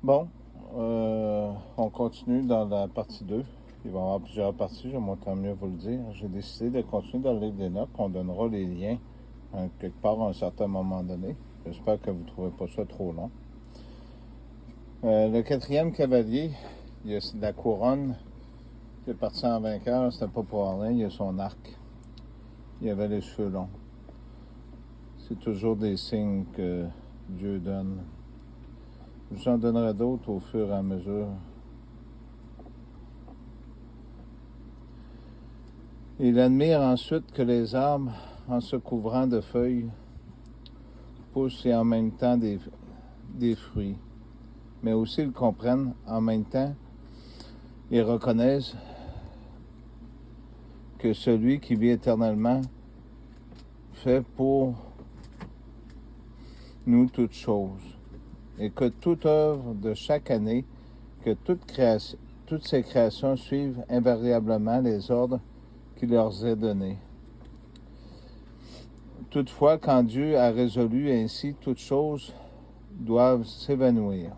Bon, on continue dans la partie 2. Il va y avoir plusieurs parties, j'aimerais tant mieux vous le dire. J'ai décidé de continuer dans le livre des notes. On donnera les liens quelque part à un certain moment donné. J'espère que vous ne trouvez pas ça trop long. Le quatrième cavalier, il a la couronne. Il est parti en vainqueur, c'était pas pour rien, il a son arc. Il avait les cheveux longs. C'est toujours des signes que Dieu donne. Je vous en donnerai d'autres au fur et à mesure. Il admire ensuite que les arbres, en se couvrant de feuilles, poussent et en même temps des fruits. Mais aussi ils comprennent en même temps et reconnaissent que celui qui vit éternellement fait pour nous toutes choses. Et que toute œuvre de chaque année, que toutes ces créations suivent invariablement les ordres qui leur est donné. Toutefois, quand Dieu a résolu ainsi, toutes choses doivent s'évanouir.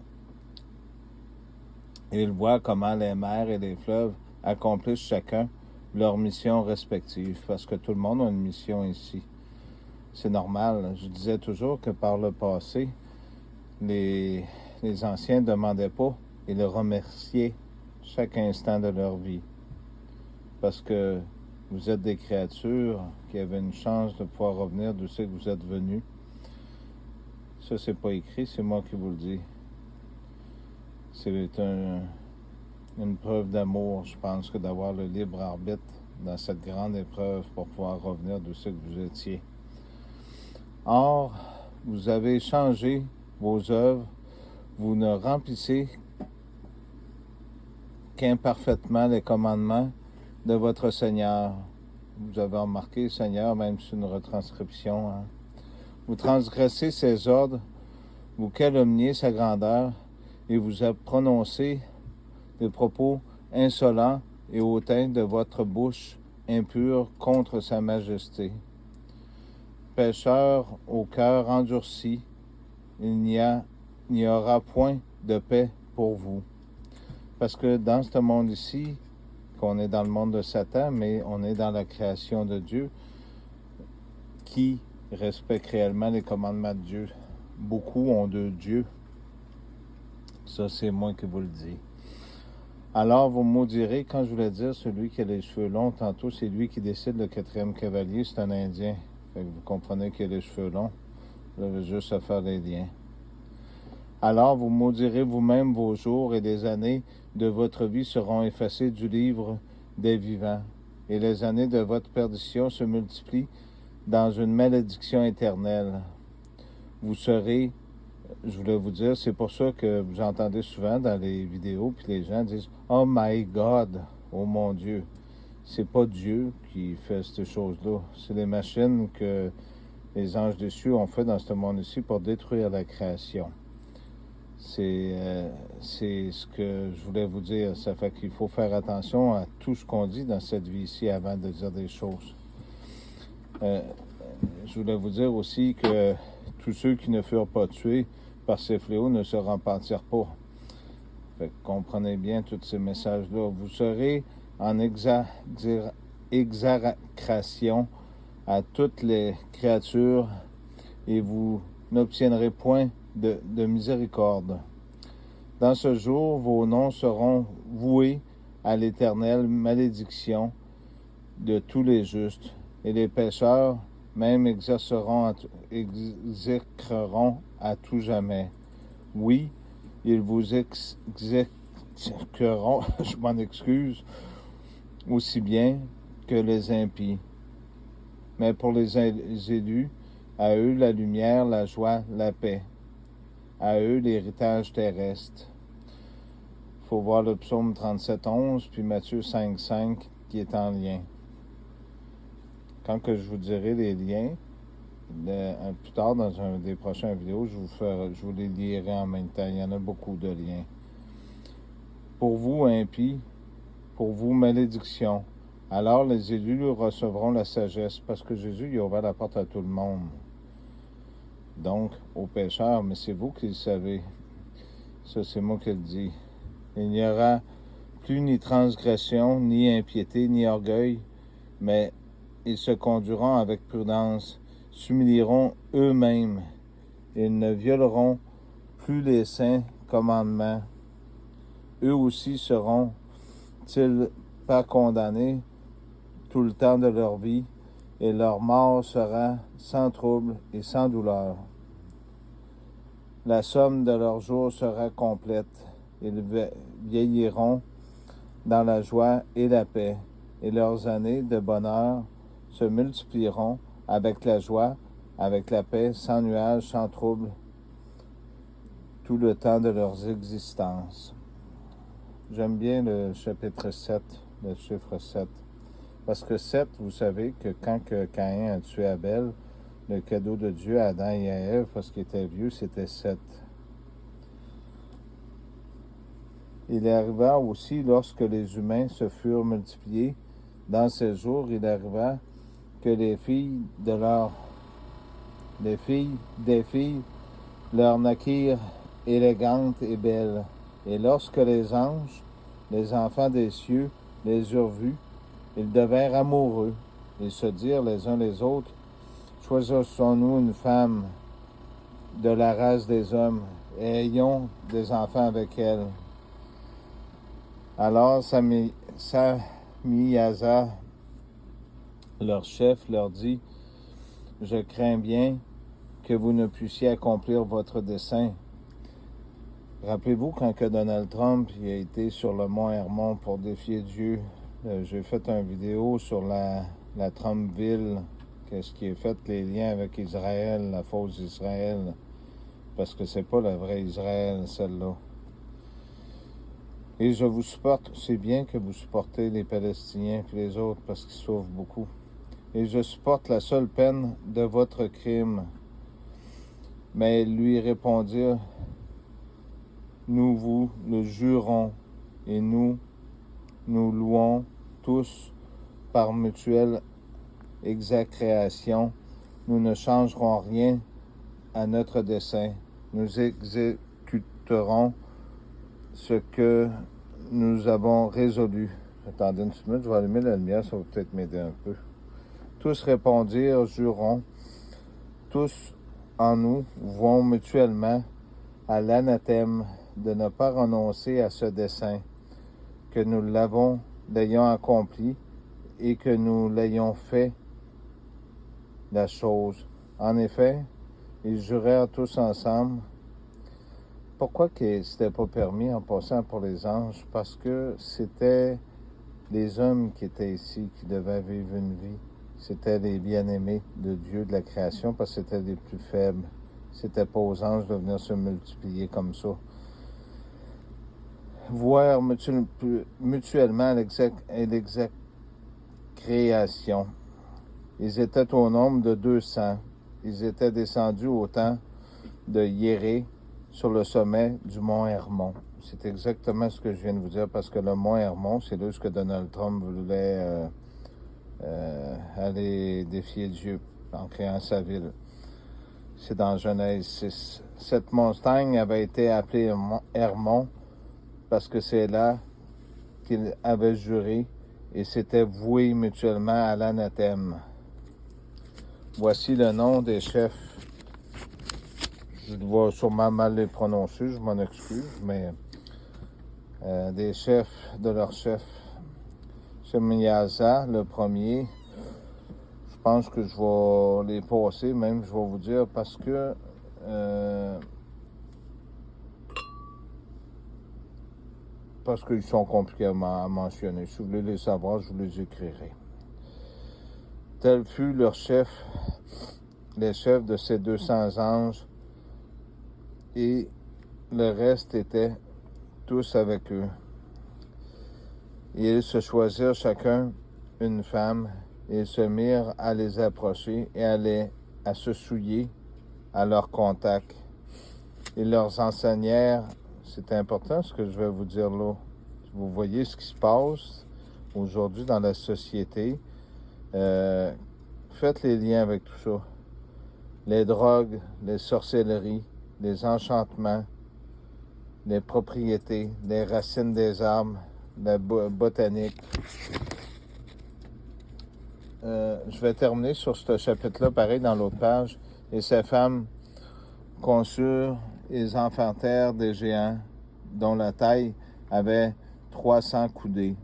Il voit comment les mers et les fleuves accomplissent chacun leur mission respective, parce que tout le monde a une mission ici. C'est normal. Je disais toujours que par le passé, les anciens ne demandaient pas, ils remerciaient chaque instant de leur vie. Parce que vous êtes des créatures qui avaient une chance de pouvoir revenir d'où c'est que vous êtes venus. Ça, c'est pas écrit, c'est moi qui vous le dis. C'est une preuve d'amour, je pense, que d'avoir le libre arbitre dans cette grande épreuve pour pouvoir revenir d'où c'est que vous étiez. Or, vous avez changé vos œuvres, vous ne remplissez qu'imparfaitement les commandements de votre Seigneur. Vous avez remarqué, Seigneur, même sur une retranscription. Hein? Vous transgressez ses ordres, vous calomniez sa grandeur et vous avez prononcé des propos insolents et hautains de votre bouche impure contre sa majesté. Pécheurs au cœur endurci, il n'y aura point de paix pour vous. Parce que dans ce monde ici, qu'on est dans le monde de Satan, mais on est dans la création de Dieu, qui respecte réellement les commandements de Dieu. Beaucoup ont deux dieux. Ça, c'est moi qui vous le dis. Alors, vous maudirez, quand je voulais dire, celui qui a les cheveux longs, tantôt, c'est lui qui décide, le quatrième cavalier, c'est un Indien. Fait que vous comprenez qu'il a les cheveux longs. Là, je vais juste faire les liens. Alors, vous maudirez vous-même vos jours et les années de votre vie seront effacées du livre des vivants. Et les années de votre perdition se multiplient dans une malédiction éternelle. Vous serez, je voulais vous dire, c'est pour ça que vous entendez souvent dans les vidéos, puis les gens disent « Oh my God! Oh mon Dieu! » C'est pas Dieu qui fait ces choses-là. C'est les machines que les anges déçus ont fait dans ce monde ici pour détruire la création. C'est ce que je voulais vous dire. Ça fait qu'il faut faire attention à tout ce qu'on dit dans cette vie ici avant de dire des choses. Je voulais vous dire aussi que tous ceux qui ne furent pas tués par ces fléaux ne se repentirent pas. Fait que comprenez bien tous ces messages-là. Vous serez en exécration à toutes les créatures et vous n'obtiendrez point de miséricorde. Dans ce jour, vos noms seront voués à l'éternelle malédiction de tous les justes, et les pécheurs même exécreront à tout jamais. Oui, ils vous exécreront, je m'en excuse, aussi bien que les impies. Mais pour les élus, à eux la lumière, la joie, la paix. À eux l'héritage terrestre. Il faut voir le psaume 37:11 puis Matthieu 5:5 qui est en lien. Quand que je vous dirai les liens, plus tard dans un des prochaines vidéos, je vous les lirai en même temps. Il y en a beaucoup de liens. Pour vous, impies, pour vous, malédiction. Alors les élus recevront la sagesse, parce que Jésus il a ouvert la porte à tout le monde. Donc, aux pécheurs, mais c'est vous qui le savez. Ça, c'est moi qui le dis. Il n'y aura plus ni transgression, ni impiété, ni orgueil, mais ils se conduiront avec prudence, s'humilieront eux-mêmes. Ils ne violeront plus les saints commandements. Eux aussi seront-ils pas condamnés tout le temps de leur vie, et leur mort sera sans trouble et sans douleur. La somme de leurs jours sera complète. Ils vieilliront dans la joie et la paix, et leurs années de bonheur se multiplieront avec la joie, avec la paix, sans nuage, sans trouble, tout le temps de leurs existences. J'aime bien le chapitre 7, le chiffre 7. Parce que 7, vous savez que quand Caïn a tué Abel, le cadeau de Dieu à Adam et à Ève, parce qu'il était vieux, c'était 7. Il arriva aussi, lorsque les humains se furent multipliés, dans ces jours, il arriva que des filles leur naquirent élégantes et belles. Et lorsque les anges, les enfants des cieux, les eurent vues, ils devinrent amoureux. Ils se dirent les uns les autres, choisissons-nous une femme de la race des hommes, et ayons des enfants avec elle. Alors Sammiasa, leur chef, leur dit, je crains bien que vous ne puissiez accomplir votre dessein. Rappelez-vous quand que Donald Trump a été sur le mont Hermon pour défier Dieu. J'ai fait une vidéo sur la Trumpville, qu'est-ce qui est fait, les liens avec Israël, la fausse Israël, parce que c'est pas le vrai Israël, celle-là. Et je vous supporte, c'est bien que vous supportez les Palestiniens et les autres, parce qu'ils souffrent beaucoup. Et je supporte la seule peine de votre crime. Mais ils lui répondirent, nous vous le jurons, et nous louons tous par mutuelle exécration. Nous ne changerons rien à notre dessein. Nous exécuterons ce que nous avons résolu. Attendez une petite minute, je vais allumer la lumière, ça va peut-être m'aider un peu. Tous répondirent, jurons, tous en nous vont mutuellement à l'anathème de ne pas renoncer à ce dessein, que nous l'ayons accompli et que nous l'ayons fait la chose. En effet, ils jurèrent tous ensemble. Pourquoi que c'était pas permis en passant pour les anges? Parce que c'était les hommes qui étaient ici, qui devaient vivre une vie. C'était les bien-aimés de Dieu, de la création, parce que c'était les plus faibles. C'était pas aux anges de venir se multiplier comme ça. Voir mutuellement l'exécréation. Ils étaient au nombre de 200. Ils étaient descendus au temps de Yéré, sur le sommet du mont Hermon. C'est exactement ce que je viens de vous dire, parce que le mont Hermon, c'est là où Donald Trump voulait aller défier Dieu en créant sa ville. C'est dans Genèse 6. Cette montagne avait été appelée Hermon parce que c'est là qu'ils avaient juré et s'étaient voués mutuellement à l'anathème. Voici le nom des chefs. Je dois sûrement mal les prononcer, je m'en excuse, mais des chefs de leurs chefs. Sammiasa, le premier, je pense que je vais les passer, même, je vais vous dire, parce que qu'ils sont compliqués à mentionner. Si vous voulez les savoir, je vous les écrirai. Tel fut leur chef, les chefs de ces 200 anges, et le reste était tous avec eux. Et ils se choisirent chacun une femme, et ils se mirent à les approcher et à se souiller à leur contact. Ils leur enseignèrent, c'est important ce que je vais vous dire là, vous voyez ce qui se passe aujourd'hui dans la société, faites les liens avec tout ça. Les drogues, les sorcelleries, les enchantements, les propriétés, les racines des arbres, la botanique. Je vais terminer sur ce chapitre-là, pareil dans l'autre page. Et ces femmes conçurent, ils enfantèrent des géants dont la taille avait 300 coudées.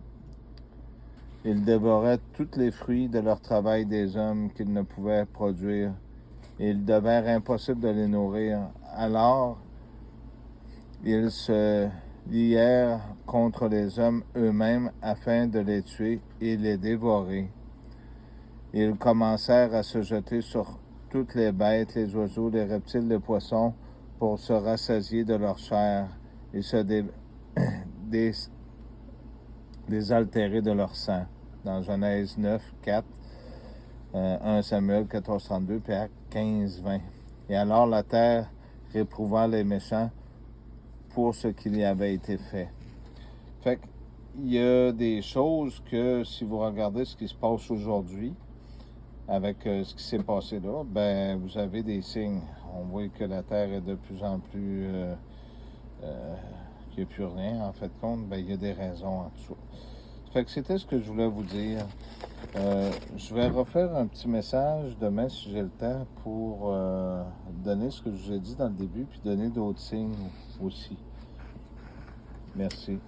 Ils dévoraient tous les fruits de leur travail des hommes qu'ils ne pouvaient produire. Et il devinrent impossible de les nourrir. Alors, ils se lièrent contre les hommes eux-mêmes afin de les tuer et les dévorer. Ils commencèrent à se jeter sur toutes les bêtes, les oiseaux, les reptiles, les poissons, pour se rassasier de leur chair et se désaltérer de leur sang. Dans Genèse 9, 4, 1 Samuel 14, 32, puis Actes 15, 20. Et alors la terre réprouva les méchants pour ce qu'il y avait été fait. Fait qu'il y a des choses que, si vous regardez ce qui se passe aujourd'hui, avec ce qui s'est passé là, ben vous avez des signes. On voit que la terre est de plus en plus... qu'il n'y a plus rien, en fait, compte, ben il y a des raisons en dessous. Fait que c'était ce que je voulais vous dire. Je vais refaire un petit message demain si j'ai le temps pour donner ce que je vous ai dit dans le début, puis donner d'autres signes aussi. Merci.